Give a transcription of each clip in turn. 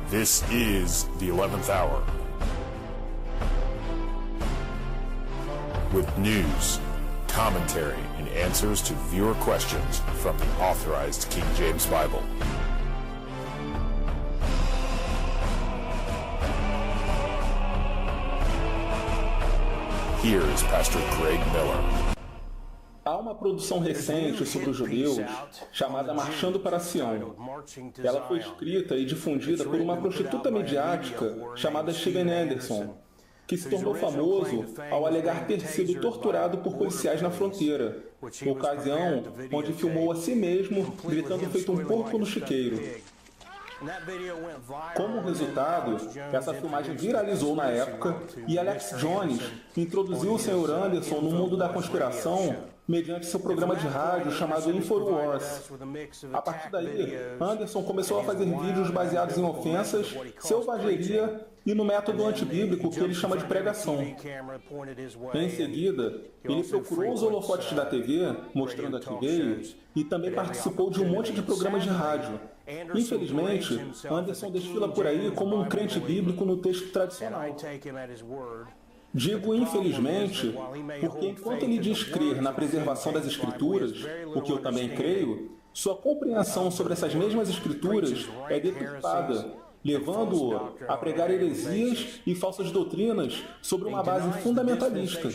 This is the 11th hour. With news, commentary, and answers to viewer questions from the authorized King James Bible. Here is Pastor Greg Miller. Há uma produção recente sobre os judeus chamada Marchando para Sião. Ela foi escrita e difundida por uma prostituta mediática chamada Steven Anderson, que se tornou famoso ao alegar ter sido torturado por policiais na fronteira, ocasião onde filmou a si mesmo gritando feito um porco no chiqueiro. Como resultado, essa filmagem viralizou na época e Alex Jones introduziu o Sr. Anderson no mundo da conspiração mediante seu programa de rádio chamado InfoWars. A partir daí, Anderson começou a fazer vídeos baseados em ofensas, selvageria e no método antibíblico que ele chama de pregação. Em seguida, ele procurou os holofotes da TV, mostrando a que veio, e também participou de um monte de programas de rádio. Infelizmente, Anderson desfila por aí como um crente bíblico no texto tradicional. Digo infelizmente, porque enquanto ele diz crer na preservação das Escrituras, o que eu também creio, sua compreensão sobre essas mesmas Escrituras é deturpada, levando-o a pregar heresias e falsas doutrinas sobre uma base fundamentalista.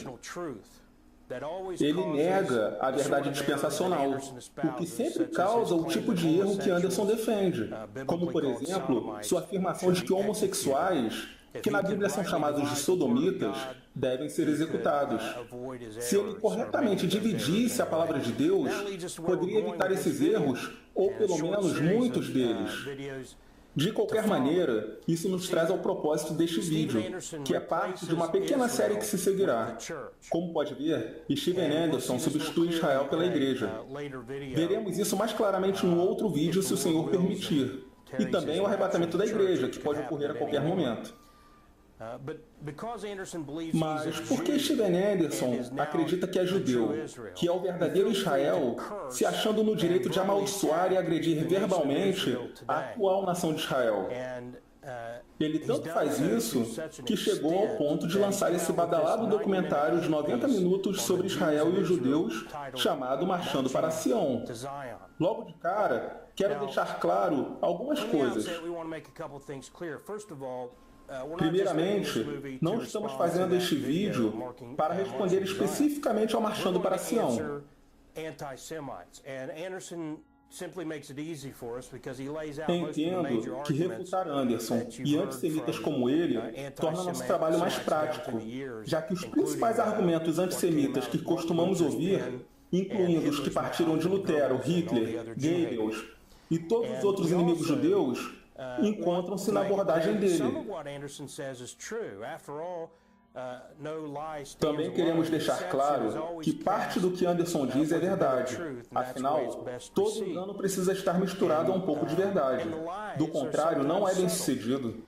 Ele nega a verdade dispensacional, o que sempre causa o tipo de erro que Anderson defende, como, por exemplo, sua afirmação de que homossexuais, que na Bíblia são chamados de sodomitas, devem ser executados. Se ele corretamente dividisse a palavra de Deus, poderia evitar esses erros, ou pelo menos muitos deles. De qualquer maneira, isso nos traz ao propósito deste vídeo, que é parte de uma pequena série que se seguirá. Como pode ver, Steven Anderson substitui Israel pela igreja. Veremos isso mais claramente no outro vídeo, se o Senhor permitir. E também o arrebatamento da igreja, que pode ocorrer a qualquer momento. Mas por que Steven Anderson acredita que é judeu, que é o verdadeiro Israel, se achando no direito de amaldiçoar e agredir verbalmente a atual nação de Israel? Ele tanto faz isso que chegou ao ponto de lançar esse badalado documentário de 90 minutos sobre Israel e os judeus, chamado Marchando para Sião. Logo de cara, quero deixar claro algumas coisas. Primeiramente, não estamos fazendo este vídeo para responder especificamente ao Marchando para Sião. Entendo que refutar Anderson e antissemitas como ele torna nosso trabalho mais prático, já que os principais argumentos antissemitas que costumamos ouvir, incluindo os que partiram de Lutero, Hitler, Goebbels e todos os outros inimigos judeus, encontram-se na abordagem dele. Também queremos deixar claro que parte do que Anderson diz é verdade. Afinal, todo engano precisa estar misturado a um pouco de verdade. Do contrário, não é bem-sucedido.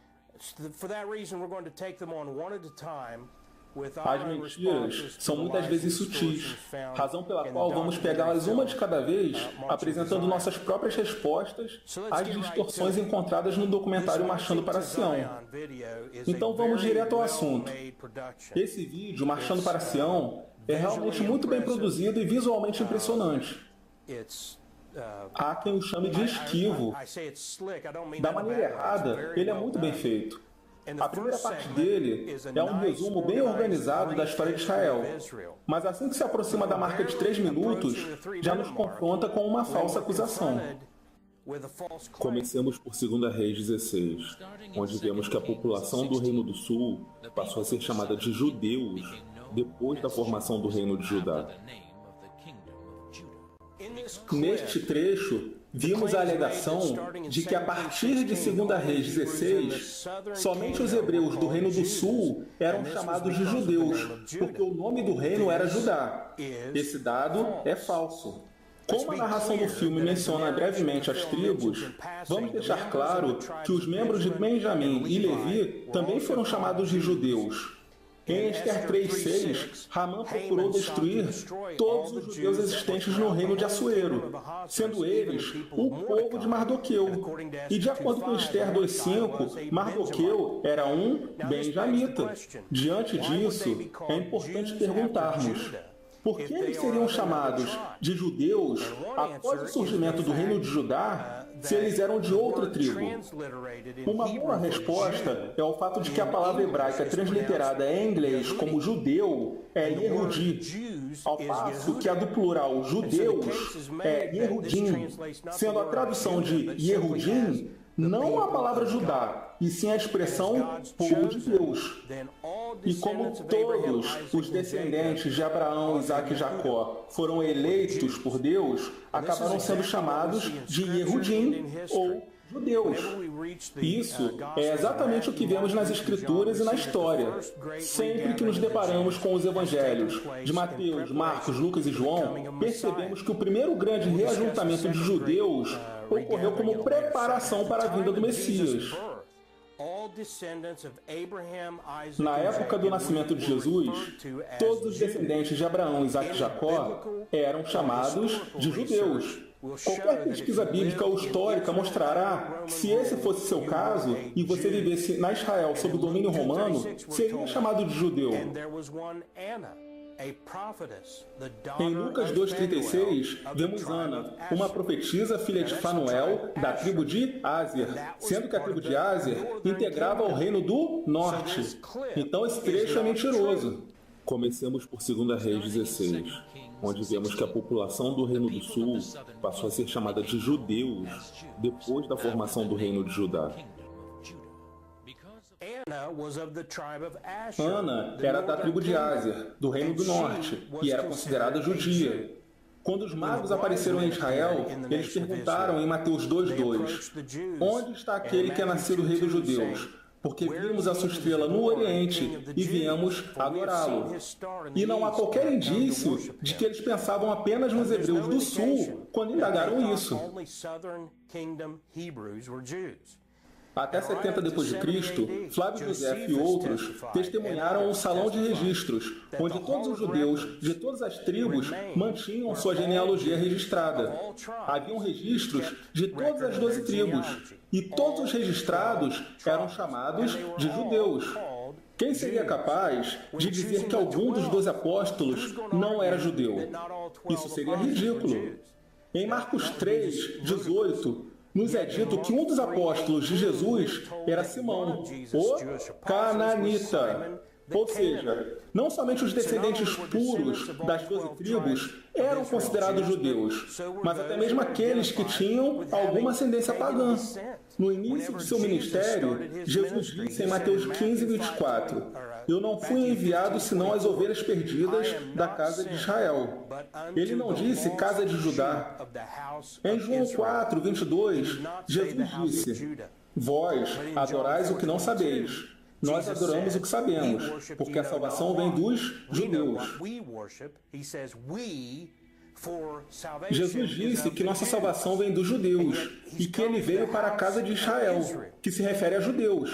As mentiras são muitas vezes sutis, razão pela qual vamos pegá-las uma de cada vez, apresentando nossas próprias respostas às distorções encontradas no documentário Marchando para Sião. Então vamos direto ao assunto. Esse vídeo, Marchando para Sião, é realmente muito bem produzido e visualmente impressionante. Há quem o chame de esquivo. Da maneira errada, ele é muito bem feito. A primeira parte dele é um resumo bem organizado da história de Israel, mas assim que se aproxima da marca de 3 minutos, já nos confronta com uma falsa acusação. Comecemos por 2 Reis 16, onde vemos que a população do Reino do Sul passou a ser chamada de judeus depois da formação do Reino de Judá. Neste trecho, vimos a alegação de que a partir de 2 Reis 16, somente os hebreus do Reino do Sul eram chamados de judeus, porque o nome do reino era Judá. Esse dado é falso. Como a narração do filme menciona brevemente as tribos, vamos deixar claro que os membros de Benjamim e Levi também foram chamados de judeus. Em Esther 3:6, Ramã procurou destruir todos os judeus existentes no reino de Assuero, sendo eles o povo de Mardoqueu. E de acordo com Esther 2:5, Mardoqueu era um benjamita. Diante disso, é importante perguntarmos: por que eles seriam chamados de judeus após o surgimento do reino de Judá, se eles eram de outra tribo? Uma boa resposta é o fato de que a palavra hebraica transliterada em inglês como judeu é Yehudi, ao passo que a do plural judeus é Yehudim, sendo a tradução de Yehudim não a palavra Judá, e sim a expressão povo de Deus. E como todos os descendentes de Abraão, Isaque e Jacó foram eleitos por Deus, acabaram sendo chamados de Yehudim ou judeus. Isso é exatamente o que vemos nas Escrituras e na história. Sempre que nos deparamos com os evangelhos de Mateus, Marcos, Lucas e João, percebemos que o primeiro grande reajuntamento de judeus ocorreu como preparação para a vinda do Messias. Na época do nascimento de Jesus, todos os descendentes de Abraão, Isaque e Jacó eram chamados de judeus. Qualquer pesquisa bíblica ou histórica mostrará que, se esse fosse seu caso, e você vivesse na Israel sob o domínio romano, seria chamado de judeu. Em Lucas 2:36, vemos Ana, uma profetisa filha de Fanuel, da tribo de Áser, sendo que a tribo de Áser integrava o reino do norte. Então esse trecho é mentiroso. Comecemos por 2 Reis 16, onde vemos que a população do Reino do Sul passou a ser chamada de judeus depois da formação do Reino de Judá. Ana era da tribo de Áser, do Reino do Norte, e era considerada judia. Quando os magos apareceram em Israel, eles perguntaram em Mateus 2:2: onde está aquele que é nascido rei dos judeus? Porque vimos a sua estrela no Oriente e viemos adorá-lo. E não há qualquer indício de que eles pensavam apenas nos hebreus do sul quando indagaram isso. Até 70 d.C., Flávio José e outros testemunharam um salão de registros, onde todos os judeus de todas as tribos mantinham sua genealogia registrada. Haviam registros de todas as 12 tribos, e todos os registrados eram chamados de judeus. Quem seria capaz de dizer que algum dos 12 apóstolos não era judeu? Isso seria ridículo. Em Marcos 3:18, nos é dito que um dos apóstolos de Jesus era Simão, o cananita. Ou seja, não somente os descendentes puros das 12 tribos eram considerados judeus, mas até mesmo aqueles que tinham alguma ascendência pagã. No início de seu ministério, Jesus disse em Mateus 15:24: eu não fui enviado senão às ovelhas perdidas da casa de Israel. Ele não disse casa de Judá. Em João 4:22, Jesus disse: vós adorais o que não sabeis. Nós adoramos o que sabemos, porque a salvação vem dos judeus. Jesus disse que nossa salvação vem dos judeus e que ele veio para a casa de Israel, que se refere a judeus.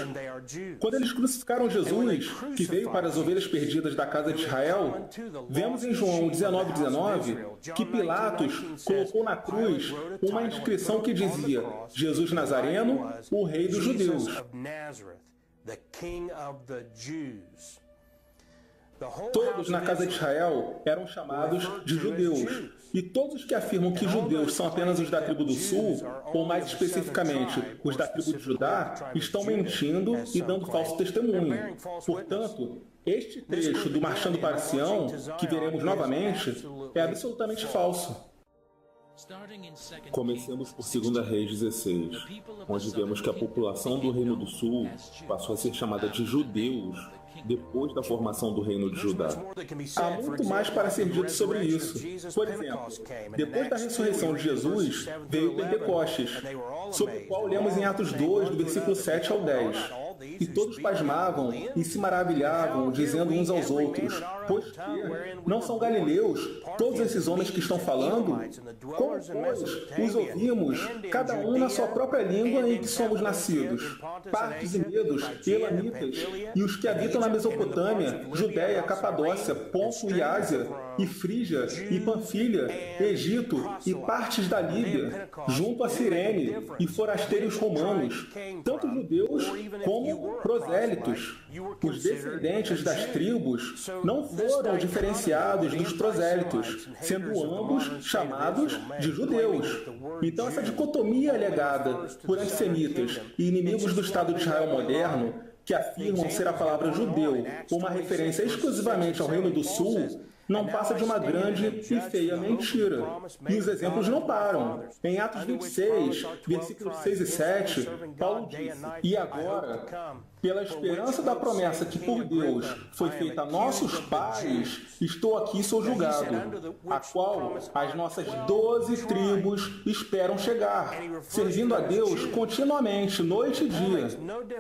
Quando eles crucificaram Jesus, que veio para as ovelhas perdidas da casa de Israel, vemos em João 19:19 que Pilatos colocou na cruz uma inscrição que dizia: Jesus Nazareno, o rei dos judeus. Todos na casa de Israel eram chamados de judeus. E todos que afirmam que judeus são apenas os da tribo do sul, ou mais especificamente os da tribo de Judá, estão mentindo e dando falso testemunho. Portanto, este trecho do Marchando para Sião, que veremos novamente, é absolutamente falso. Comecemos por 2 Reis 16, onde vemos que a população do Reino do Sul passou a ser chamada de judeus depois da formação do Reino de Judá. Há muito mais para ser dito sobre isso. Por exemplo, depois da ressurreição de Jesus, veio o Pentecostes, sobre o qual lemos em Atos 2, do versículo 7 ao 10. E todos pasmavam e se maravilhavam, dizendo uns aos outros: Pois que não são galileus todos esses homens que estão falando? Como, pois, os ouvimos, cada um na sua própria língua em que somos nascidos? Partos e medos, elamitas, e os que habitam na Mesopotâmia, Judéia, Capadócia, Ponto e Ásia, e Frígia, e Panfilha, Egito, e partes da Líbia, junto a Cirene, e forasteiros romanos, tanto judeus como prosélitos. Os descendentes das tribos não foram diferenciados dos prosélitos, sendo ambos chamados de judeus. Então essa dicotomia alegada por antissemitas e inimigos do Estado de Israel moderno, que afirmam ser a palavra judeu uma referência exclusivamente ao Reino do Sul, não passa de uma grande e feia mentira. E os exemplos não param. Em Atos 26, versículos 6 e 7, Paulo disse: "E agora, pela esperança da promessa que por Deus foi feita a nossos pais, estou aqui e sou julgado, a qual as nossas 12 tribos esperam chegar, servindo a Deus continuamente, noite e dia.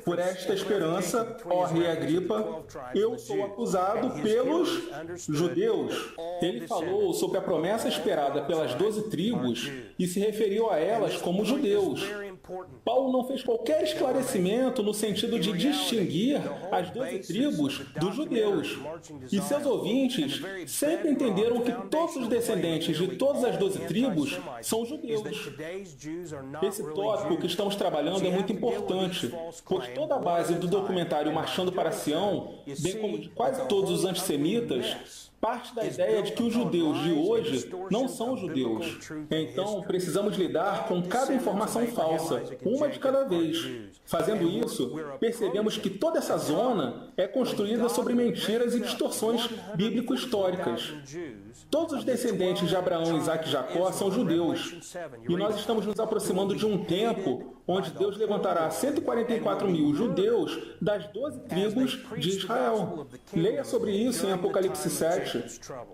Por esta esperança, ó rei Agripa, eu sou acusado pelos judeus." Ele falou sobre a promessa esperada pelas 12 tribos e se referiu a elas como judeus. Paulo não fez qualquer esclarecimento no sentido de distinguir as 12 tribos dos judeus. E seus ouvintes sempre entenderam que todos os descendentes de todas as 12 tribos são judeus. Esse tópico que estamos trabalhando é muito importante, pois toda a base do documentário Marchando para Sião, bem como de quase todos os antissemitas, parte da ideia de que os judeus de hoje não são judeus. Então, precisamos lidar com cada informação falsa, uma de cada vez. Fazendo isso, percebemos que toda essa zona é construída sobre mentiras e distorções bíblico-históricas. Todos os descendentes de Abraão, Isaac e Jacó são judeus. E nós estamos nos aproximando de um tempo onde Deus levantará 144.000 judeus das 12 tribos de Israel. Leia sobre isso em Apocalipse 7.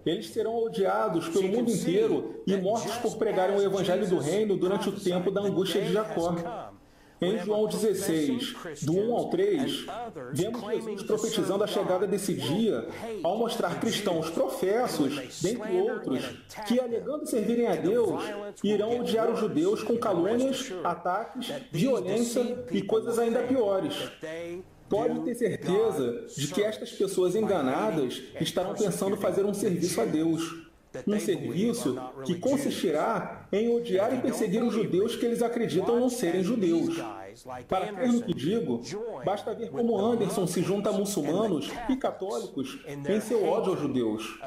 Eles serão odiados pelo mundo inteiro e mortos por pregarem o evangelho do reino durante o tempo da angústia de Jacó. Em João 16, do 1 ao 3, vemos Jesus profetizando a chegada desse dia ao mostrar cristãos professos, dentre outros, que, alegando servirem a Deus, irão odiar os judeus com calúnias, ataques, violência e coisas ainda piores. Pode ter certeza de que estas pessoas enganadas estarão pensando fazer um serviço a Deus. Um serviço que consistirá em odiar e perseguir os judeus que eles acreditam não serem judeus. Para crer no que digo, basta ver como Anderson se junta a muçulmanos e católicos em seu ódio aos judeus.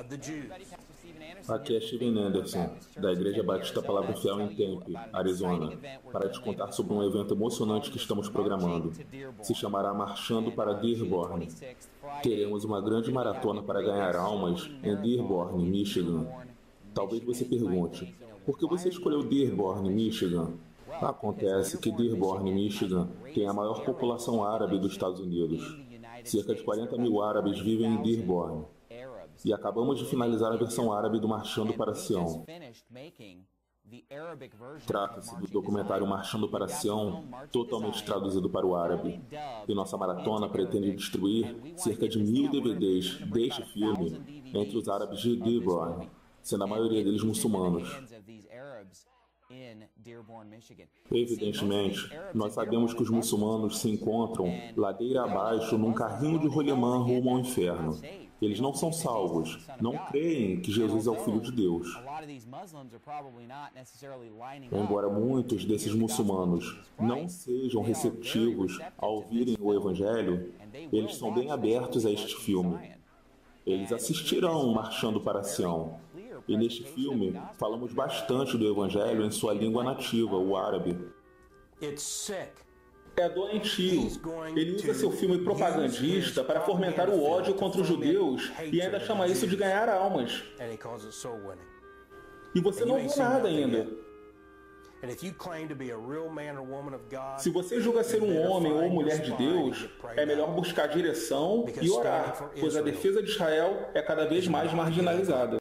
Aqui é Steven Anderson, da Igreja Batista Palavra Fiel em Tempe, Arizona, para te contar sobre um evento emocionante que estamos programando. Se chamará Marchando para Dearborn. Teremos uma grande maratona para ganhar almas em Dearborn, Michigan. Talvez você pergunte, por que você escolheu Dearborn, Michigan? Acontece que Dearborn, Michigan, tem a maior população árabe dos Estados Unidos. Cerca de 40.000 árabes vivem em Dearborn. E acabamos de finalizar a versão árabe do Marchando para Sião. Trata-se do documentário Marchando para Sião, totalmente traduzido para o árabe. E nossa maratona pretende distribuir cerca de 1.000 DVDs deste filme entre os árabes de Dearborn, sendo a maioria deles muçulmanos. Evidentemente, nós sabemos que os muçulmanos se encontram ladeira abaixo num carrinho de rolimã rumo ao inferno. Eles não são salvos, não creem que Jesus é o Filho de Deus. Embora muitos desses muçulmanos não sejam receptivos a ouvirem o Evangelho, eles são bem abertos a este filme. Eles assistirão Marchando para Sião. E neste filme, falamos bastante do Evangelho em sua língua nativa, o árabe. É doentio. Ele usa seu filme propagandista para fomentar o ódio contra os judeus e ainda chama isso de ganhar almas. E você não viu nada ainda. Se você julga ser um homem ou mulher de Deus, é melhor buscar direção e orar, pois a defesa de Israel é cada vez mais marginalizada.